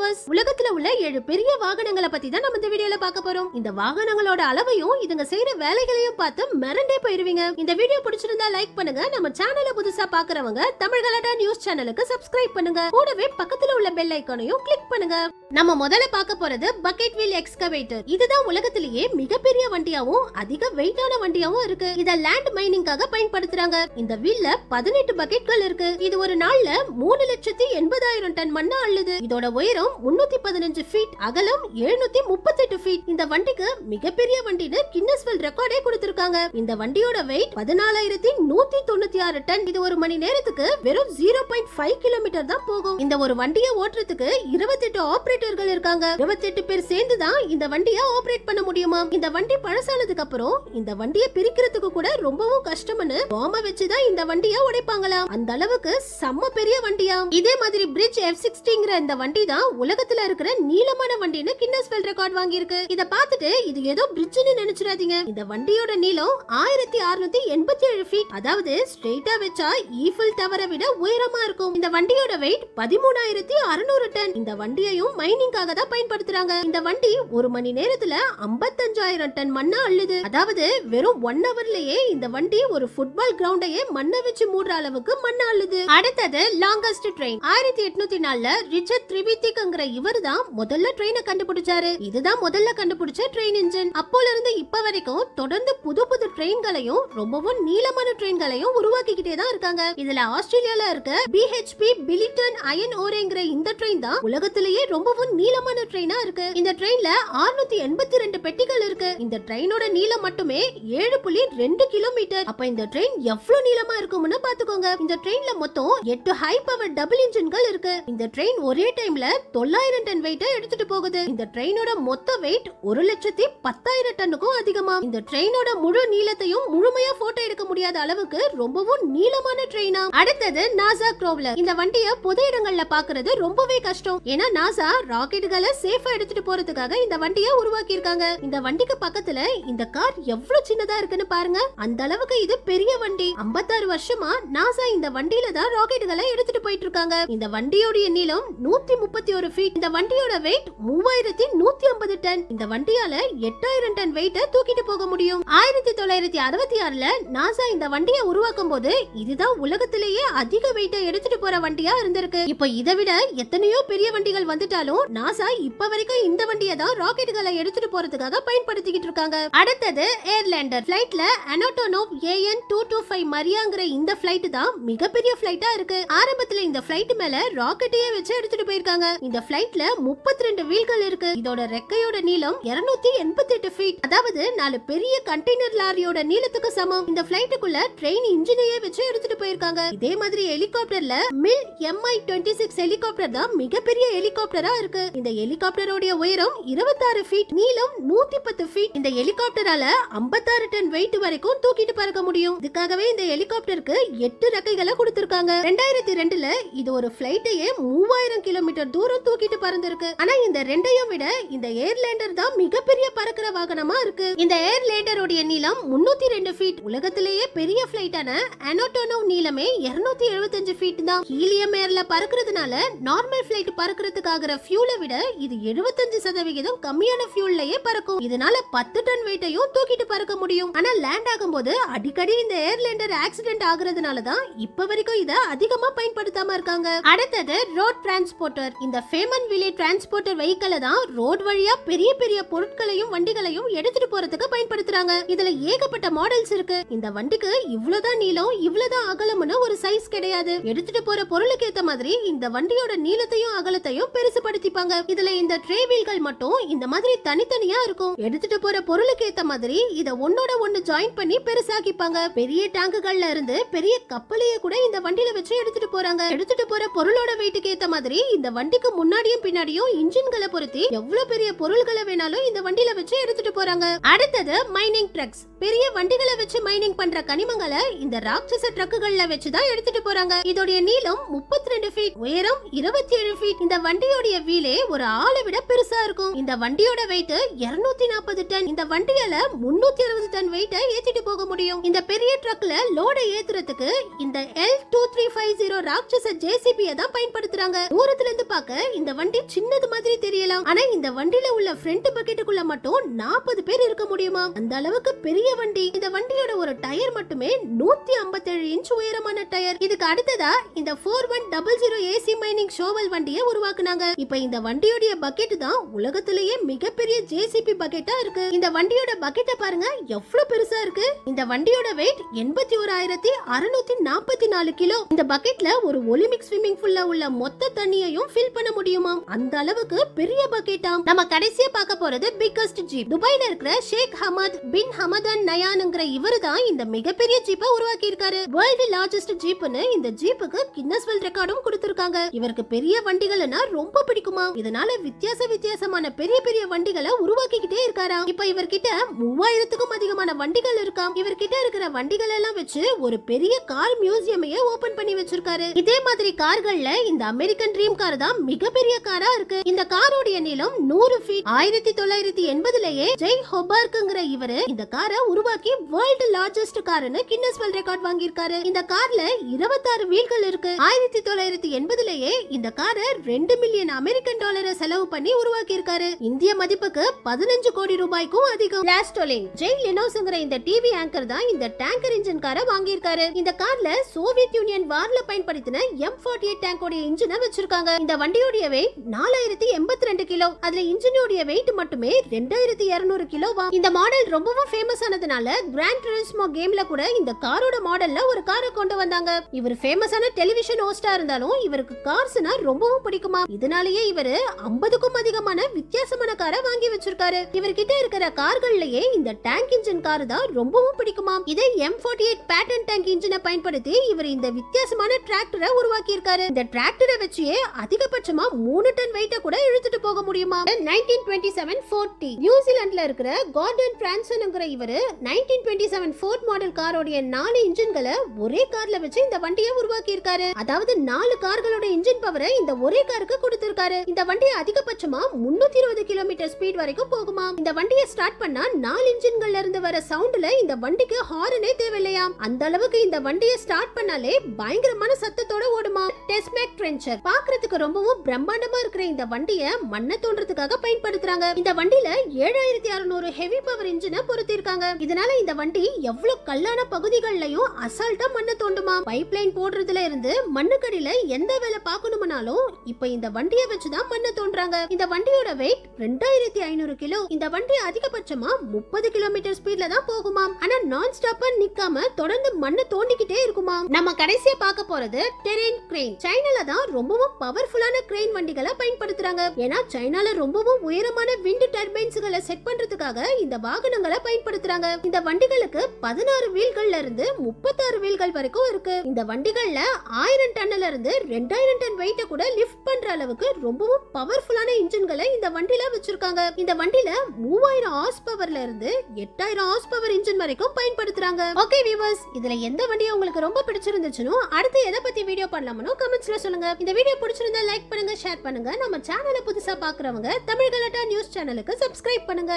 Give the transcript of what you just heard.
Viewers, உலகத்துல உள்ள 7 பெரிய வாகனங்களை பத்தி தான் நம்ம இந்த வீடியோல பார்க்க போறோம். இந்த வாகனங்களோட அளவையும் இதுங்க செய்யற வேலைகளையும் பார்த்து மிரண்டே போயிருவீங்க. இந்த வீடியோ பிடிச்சிருந்தா லைக் பண்ணுங்க. நம்ம சேனலை புதுசா பாக்குறவங்க தமிழ் கலாட்டா நியூஸ் சேனலுக்கு சப்ஸ்கிரைப் பண்ணுங்க. கூடவே பக்கத்துல உள்ள பெல் ஐகானையும் கிளிக் பண்ணுங்க. நம்ம முதல்ல பார்க்க போறது பக்கெட் வீல் எக்ஸ்கவேட்டர். இதுதான் உலகத்திலேயே மிகப்பெரிய வண்டியாவும் அதிக வெயிட்டான வண்டியாவும் இருக்கு. இத லேண்ட் மைனிங்காக பயன்படுத்துறாங்க. இந்த வீல்ல 18 பக்கெட்கள் இருக்கு. இது ஒரு நாள்ல 3,80,000 டன் மண்ணை அள்ளுது. இதோட உயரம் 315 ஃபீட், அகலம் 738 ஃபீட். இந்த வண்டிக்கு மிகப்பெரிய வண்டின்னு கின்னஸ் வேர்ல்ட் ரெக்கார்டே கொடுத்திருக்காங்க. இந்த வண்டியோட வெயிட் 14,196 டன். இது ஒரு மணி நேரத்துக்கு வெறும் 0.5 கிலோமீட்டர் தான் போகும். இந்த ஒரு வண்டியை ஓட்டுறதுக்கு 28 ஆபரேட்டர்கள் இருக்காங்க. 28 பேர் சேர்ந்து தான் இந்த வண்டியை ஆபரேட் பண்ண முடியுமா. இந்த வண்டி பழசானதுக்கு அப்புறம் இந்த வண்டியை பிரிக்கிறதுக்கு கூட ரொம்பவும் கஷ்டம்னு பாம்ப வச்சுதான் இந்த வண்டியை உடைப்பாங்களாம். அந்த அளவுக்கு செம்ம பெரிய வண்டியா. இதே மாதிரி பிரிட்ஜ் F60ங்கிற இந்த வண்டி தான் உலகத்துல இருக்கிற நீளமான வண்டின்னு கின்னஸ் வேர்ல்ட் ரெக்கார்ட் வாங்கி இருக்கு. இத பார்த்துட்டு இது ஏதோ பிரிட்ஜ்னு நினைச்சிடாதீங்க. இந்த வண்டியோட நீளம் 1687 ஃபீட், அதாவது ஸ்ட்ரைட்டா வச்சா ஈஃபில் டவரை விட உயரமா இருக்கும். இந்த வண்டியோட வெயிட் 13,600 டன். இந்த வண்டியையும் மைனிங்காக தான் பயன்படுத்துறாங்க. இந்த வண்டி ஒரு மணி நேரத்துல 55,000 டன் மண்ணை அள்ளுது. அதாவது வெறும் 1 ஹவர்லயே இந்த வண்டி ஒரு ஃபுட்பால் கிரவுண்டையே மண்ணை வச்சு மூடுற அளவுக்கு மண்ணை அள்ளுது. அடுத்தது லாங்கஸ்ட் ட்ரெயின். 1804ல ரிச்சர்ட் த்ரிவித்திக்ங்கிற இவர் தான் முதல்ல ட்ரெயினை கண்டுபிடிச்சாரு. இதுதான் முதல்ல கண்டுபிடிச்ச ட்ரெயின் இன்ஜின். அப்போல இருந்து இப்ப வரைக்கும் தொடர்ந்து புது புது ட்ரெயின்களையும் ரொம்பவும் நீளமான ட்ரெயின்களையும் உருவாக்கிக்கிட்டே தான் இருக்காங்க. இதுல ஆஸ்திரேலியால இருக்க BHP பிலிட்டன் அயன் ஓரேங்கிற இந்த ட்ரெயின் தான் உலகத்திலேயே ரொம்பவும் நீளமான ட்ரெயினா இருக்கு. இந்த ட்ரெயின்ல 682 பெட்டிகள் இருக்கு. இந்த ட்ரெயினோட நீளம் மட்டுமே 7.2 கிலோமீட்டர். அப்ப இந்த ட்ரெயின் எவ்வளவு நீளமா இருக்கும்னு பாத்துக்கோங்க. இந்த ட்ரெயின்ல மொத்தம் 8 ஹை பவர் டபுள் இன்ஜின்கள் இருக்கு. இந்த ட்ரெயின் ஒரே டைம்ல 900 டன் வெயிட்டை எடுத்துட்டு போகுது. இந்த ட்ரெயினோட மொத்த வெயிட் 1,10,000 டன்னுக்கும் அதிகமா. இந்த ட்ரெயினோட முழு நீளத்தையும் முழுமையா போட்டோ எடுக்க முடியாத அளவுக்கு ரொம்பவும் நீளமான ட்ரெயினா. அடுத்தது நாசா க்ரோவ்லர். இந்த வண்டியை பொது இடங்கள்ல பாக்குறது ரொம்பவே கஷ்டம். ஏன்னா நாசா ராக்கெட்டுகளை சேஃபா எடுத்துட்டு போறதுக்காக இந்த வண்டியை உருவாக்கி இருக்காங்க. இந்த வண்டிக்கு பக்கத்துல இந்த கார் எவ்வளவு சின்னதா இருக்குன்னு பாருங்க. அந்த அளவுக்கு இது பெரிய வண்டி. 56 வருஷமா நாசா இந்த வண்டியில தான் ராக்கெட்டுகளை எடுத்துட்டு போயிட்டு இருக்காங்க. இந்த வண்டியோட நீளம் 131 ஃபீட். இந்த வண்டியோட வெயிட் 3,150 டன். இந்த வண்டியால 8,000 டன் வெயிட்ட தூக்கிட்டு போக முடியும். 1966ல நாசா இந்த வண்டியை உருவாக்கும் போது இதுதான் உலகத்திலேயே அதிக வெயிட்ட எடுத்துட்டு போற வண்டியா இருந்திருக்கு. இப்ப இதை விட எத்தனையோ பெரிய வண்டிகள் வந்துட்டாலும் நாசா இப்ப வரைக்கும் இந்த வண்டியை தான் ராக்கெட்டுகளை எடுத்துட்டு போறதுக்காக பயன்படுத்திக்கிட்டு இருக்காங்க. அடுத்தது ஏர்லேண்டர். பிளைட்ல அனோட்டோனோவ் AN225 மரியாங்கிற இந்த பிளைட் தான் மிகப்பெரிய பிளைட்டா இருக்கு. ஆரம்பத்துல இந்த பிளைட் மேல ராக்கெட்டையே வச்சு எடுத்துட்டு போயிருக்காங்க. இந்த பிளைட்ல 32 வீல்கள் இருக்கு. இதோட ரெக்கையோட நீளம் 288 ஃபீட், அதாவது 4 பெரிய கண்டெய்னர் லாரியோட நீளத்துக்கு சமம். இந்த பிளைட்டுக்குள்ள ட்ரெயின் இன்ஜினையே வச்சு எடுத்துட்டு போயிருக்காங்க. இதே மாதிரி ஹெலிகாப்டர்ல மில் MI-26 ஹெலிகாப்டர் தான் மிகப்பெரிய ஹெலிகாப்டரா இருக்கு. இந்த ஹெலிகாப்டரோட உயரம் 26 ஃபீட், நீளம் 110 ஃபீட். இந்த ஹெலிகாப்டரால 56 டன் வெயிட் வரைக்கும் தூக்கிட்டு பறக்க முடியும். இதுக்காகவே இந்த ஹெலிகாப்டருக்கு 8 ரெக்கைகளை கொடுத்திருக்காங்க. 2002ல இது ஒரு பிளைட்டையே 3000 கிலோமீட்டர் தூரம் தூக்கிட்டு பறந்திருக்கு. ஆனா இந்த ரெண்டையும் விட இந்த ஏர்லேண்டர் தான் மிகப்பெரிய பறக்கிற வாகனமா இருக்கு. இந்த ஏர்லேண்டரோட நீளம் 302 ஃபீட். உலகத்திலேயே பெரிய பிளைட்டான அனோட்டோனோவ் நீளமே 275 ஃபீட் தான். ஹீலியம் ஏர்ல பறக்கிறதுனால நார்மல் பிளைட் பறக்கிறதுக்கு ஆகிற ஃபியூலை விட இது 75% கம்மியான ஃபியூல்லயே பறக்கும். இதனால 10 டன் வெயிட்டையும் தூக்கிட்டு பறக்க முடியும். ஆனா லேண்ட் ஆகும்போது அடிக்கடி இந்த ஏர்லேண்டர் ஆக்சிடென்ட் ஆகுறதுனால தான் இப்ப வரைக்கும் இத அதிகமா பயன்படுத்தாம இருக்காங்க. அடுத்தது ரோட் டிரான்ஸ்போர்ட்டர். இந்த ஃபேமன் விலே டிரான்ஸ்போர்ட்டர் வெஹிக்கிளை தான் ரோட் வழியா பெரிய பெரிய பொருட்களையும் வண்டிகளையும் எடுத்துட்டு போறதுக்கு பயன்படுத்துறாங்க. இதுல ஏகப்பட்ட மாடல்ஸ் இருக்கு. இந்த வண்டிக்கு இவ்வளவுதான் நீளம் இவ்வளவுதான் அகலம்னு ஒரு சைஸ் கிடையாது. எடுத்துட்டு போற பொருளுக்கு ஏத்த மாதிரி இந்த வண்டியோட நீளத்தையும் அகலத்தையும் பெருசுபடுத்திப்பாங்க. இதுல இந்த ட்ரே வீல்கள் மட்டும் இந்த மாதிரி தனித்தனியா இருக்கும். எடுத்துட்டு போற பொருளுக்கு ஏத்த மாதிரி இத ஒன்னோட ஒன்னு ஜாயின் பண்ணி பெருசாக்கிப்பாங்க. பெரிய டேங்குகள்ல இருந்து பெரிய கப்பலையே கூட இந்த வண்டியில வச்சு எடுத்துட்டு போறாங்க. எடுத்துட்டு போற பொருளோட வெயிட்டுக்கு ஏத்த மாதிரி இந்த வண்டிக்கு முன்னாடியும் பின்னாடியும் இன்ஜின்களை பொருத்தி எவ்வளவு பெரிய பொருள்களை வேணாலும் இந்த வண்டியில வச்சு எடுத்துட்டு போறாங்க. அடுத்தது மைனிங் ட்ரக்ஸ். பெரிய வண்டிகளை வச்சு மைனிங் பண்ற கனிமங்களை இந்த ராட்சச ட்ரக்குகள்ல வச்சு தான் எடுத்துட்டு போறாங்க. இதோட நீளம் 32 ஃபீட், உயரம் 27 ஃபீட். இந்த வண்டியோட வீலே ஒரு ஆளை விட பெருசா இருக்கும். இந்த வண்டியோட வெயிட் 240 டன். இந்த வண்டியால 360 டன் வெயிட்ட ஏத்திட்டு போக முடியும். இந்த பெரிய ட்ரக்ல லோட ஏத்துறதுக்கு இந்த L2350 ராட்சச JCB தான் பயன்படுத்துறாங்க. தூரத்துல இருந்து பார்க்க இந்த வண்டி சின்னது மாதிரி தெரியலாம், ஆனா இந்த வண்டியில உள்ள ஃப்ரண்ட் பக்கெட்டுக்குள்ள மட்டும் 40 பேர் இருக்க முடியுமா? அந்த அளவுக்கு பெரிய வண்டி. இந்த வண்டியோட ஒரு டயர் மட்டுமே 157 இன்ச் உயரமான டயர். இதுக்கு அடுத்ததா இந்த 4100 ஏசி மைனிங் ஷோவல் வண்டியை உருவாக்குனாங்க. இப்ப இந்த வண்டியோட பக்கெட் தான் உலகத்திலேயே மிகப்பெரிய ஜேசிபி பக்கெட்டா இருக்கு. இந்த வண்டியோட பக்கெட்டை பாருங்க எவ்வளவு பெருசா இருக்கு. இந்த வண்டியோட வெயிட் 81,644 கிலோ. இந்த பக்கெட்ல ஒரு ஒலிம்பிக் ஸ்விம்மிங் பூல்ல உள்ள மொத்த தண்ணியையும் ஃபில் பண்ண முடியுமா? அந்த அளவுக்கு பெரிய பக்கெட்டாம். நம்ம கடைசியா பார்க்க போறது பிக்கஸ்ட் ஜீப். துபாயில இருக்கிற ஷேக் ஹமத் பின் ஹமதான் நயான்ங்கற இவரு தான் இந்த மிகப்பெரிய ஜீப்பை உருவாக்கி இருக்காரு. வேர்ல்ட் லார்ஜஸ்ட் ஜீப்னு இந்த ஜீப்புக்கு கின்னஸ் வேர்ல்ட் ரெக்கார்டும் கொடுத்திருக்காங்க. இவருக்கு பெரிய வண்டிகள்னா ரொம்ப பிடிக்குமா, இதனால வித்தியாசமான பெரிய பெரிய வண்டிகளை உருவாக்கிக்கிட்டே இருக்காராம். இப்ப இவர்கிட்ட 3000க்கும் அதிகமான வண்டிகள் இருக்காம். இவர்கிட்ட இருக்கிற வண்டிகள் எல்லாம் வச்சு ஒரு பெரிய கார் மியூசியமையே ஓபன் பண்ணி வச்சிருக்காரு. இதே மாதிரி கார்கள்ல இந்த அமெரிக்கன் ட்ரீம் கார் தான் மிகப்பெரிய காரா இருக்கு. இந்த காரோட நீளம் 100 ஃபீட். 1980லயே ஜெய் ஹோபர்க்ங்கற இவரு இந்த காரை உருவாக்கி வேர்ல்ட் லார்ஜஸ்ட் கார்னு கின்னஸ் வேர்ல்ட் ரெக்கார்ட் வாங்கியிருக்காரு. இந்த கார்ல 26 வீல்கள் இருக்கு. 1980லயே இந்த காரை 2 மில்லியன் அமெரிக்கன் டாலரை செலவு பண்ணி உருவாக்கி இருக்காரு. இந்திய மதிப்புக்கு 15 கோடி ரூபாய்க்கும் அதிகம். லாஸ்டோலின் ஜெய் லெனோஸ்ங்கற இந்த டிவி ஆங்கர் தான் இந்த டேங்கர் இன்ஜின் காரை வாங்கியிருக்காரு. இந்த கார்ல சோவியத் யூனியன் வார்ல பயன்படுத்தின M48 டேங்கோட இன்ஜினை வச்சிருக்காங்க. இந்த வண்டியோட வெயிட் 4082 கிலோ. அதுல இன்ஜினோட வெயிட் மட்டுமே 2200 கிலோவா. இந்த மாடல் ரொம்பவும் ஃபேமஸ் ஆனதுனால கிராண்ட் டூரிஸ்மோ கேம்ல கூட இந்த காரோட மாடல்ல ஒரு காரை கொண்டு வந்தாங்க. இவர் ஃபேமஸான டெலிவிஷன் ஹோஸ்டா இருந்தாலும் இவருக்கு கார்ஸ்னா ரொம்பவும் பிடிக்குமா. இதனாலேயே இவரு 50க்கும் அதிகமான வித்தியாசமான காரை வாங்கி வச்சிருக்காரு. இவர்கிட்ட இருக்கிற கார்கள்லயே இந்த டேங்க் இன்ஜின் கார் தான் ரொம்பவும் பிடிக்குமா. இதே M48 பேட்டன் டேங்க் இன்ஜினை பயன்படுத்தி இவர் இந்த வித்தியாசமான டிராக்டரை உருவாக்கி இருக்காரு. இந்த டிராக்டரை வச்சே அதிகபட்சமா 3 டன் வெயிட்ட கூட இழுத்துட்டு போக முடியுமா. 1927 Ford T. நியூசிலாந்துல இருக்கிற கார்டன் பிரான்சன்ங்கற இவரு 1927 Ford மாடல் காரோட 4 இன்ஜின்களை ஒரே கார்ல வச்சு இந்த வண்டியை உருவாக்கி இருக்காரு. அதாவது 4 கார்களோட இன்ஜின் பவரை இந்த ஒரே காருக்கு கொடுத்திருக்காரு. இந்த வண்டி அதிகபட்சமா 320 கிலோமீட்டர் ஸ்பீட் வரைக்கும் போகுமா. இந்த வண்டியை ஸ்டார்ட் பண்ணா 4 இன்ஜின்கள்ல இருந்து வர சவுண்ட்ல இந்த வண்டிக்கு ஹார்னே தேவையில்லையாம். அந்த அளவுக்கு இந்த வண்டியை ஸ்டார்ட் பண்ணாலே பயங்கரமான சத்தத்தோட ஓடுமா. டெஸ்மேக் ட்ரென்ச்சர் பார்க்கிறதுக்கு ரொம்பவும் பிரம்மாண்டமா இருக்கிற இந்த வண்டியை மண்ணை தோன்றதுக்காக பயன்படுத்துறாங்க. இந்த வண்டியில 7600 ஹெவி பவர் இன்ஜினை பொருத்திருக்காங்க. இதனால இந்த வண்டி எவ்வளவு கல்லான பகுதிகள்லயும் அசால்ட்டா மண்ணை தோண்டுமா. பைப்லைன் போடுறதுல இருந்து மண்ணுக்கடியில எந்த வேலை பார்க்கணும்னாலும் இப்ப இந்த வண்டியை வச்சுதான் மண்ணை தோன்றாங்க. இந்த வண்டியோட வெயிட் 2500 கிலோ. இந்த வண்டி அதிகபட்சமா 30 கிலோமீட்டர் ஸ்பீட்ல தான் போகுமாம். ஆனா நான் ஸ்டாப்பா நிக்காம தொடர்ந்து மண்ணை தோண்டிக்கிட்டே இருக்குமா. நம்ம கடைசியா பார்க்க போறது டெரெயின் கிரேன். சைனால தான் ரொம்பவும் பவர்ஃபுல்லான கிரேன் வண்டிகளை பயன்படுத்துறாங்க. ஏன்னா சைனால ரொம்பவும் உயரமான விண்ட் டர்பைன்ஸ்களை செட் பண்றதுக்காக இந்த வாகனங்களை பயன்படுத்துறாங்க. இந்த வண்டிகளுக்கு 16 வீல்கள்ல இருந்து 36 வீல்கள் வரைக்கும் இருக்கு. இந்த வண்டிகள்ல 1000 டன்ல இருந்து 2000 டன் வெயிட்ட கூட லிஃப்ட் பண்ற அளவுக்கு ரொம்பவும் பவர்ஃபுல்லான இன்ஜின்களை இந்த வண்டில வச்சிருக்காங்க. இந்த வண்டில 3000 ஹார்ஸ் பவர்ல இருந்து 8000 ஹார்ஸ் பவர் இன்ஜின் வரைக்கும் பயன்படுத்துறாங்க. ஓகே வியூவர்ஸ், இதுல எந்த வண்டி உங்களுக்கு ரொம்ப பிடிச்சிருந்துச்சுனோ அடுத்து எதை பத்தி வீடியோ பண்ணலாம்னு கமெண்ட்ஸ்ல சொல்லுங்க. இந்த வீடியோ பிடிச்சிருந்தா லைக் பண்ணுங்க, ஷேர் பண்ணுங்க. நம்ம சேனலை புதுசா பாக்குறவங்க தமிழ் கலாட்டா நியூஸ் சேனலுக்கு சப்ஸ்கிரைப் பண்ணுங்க.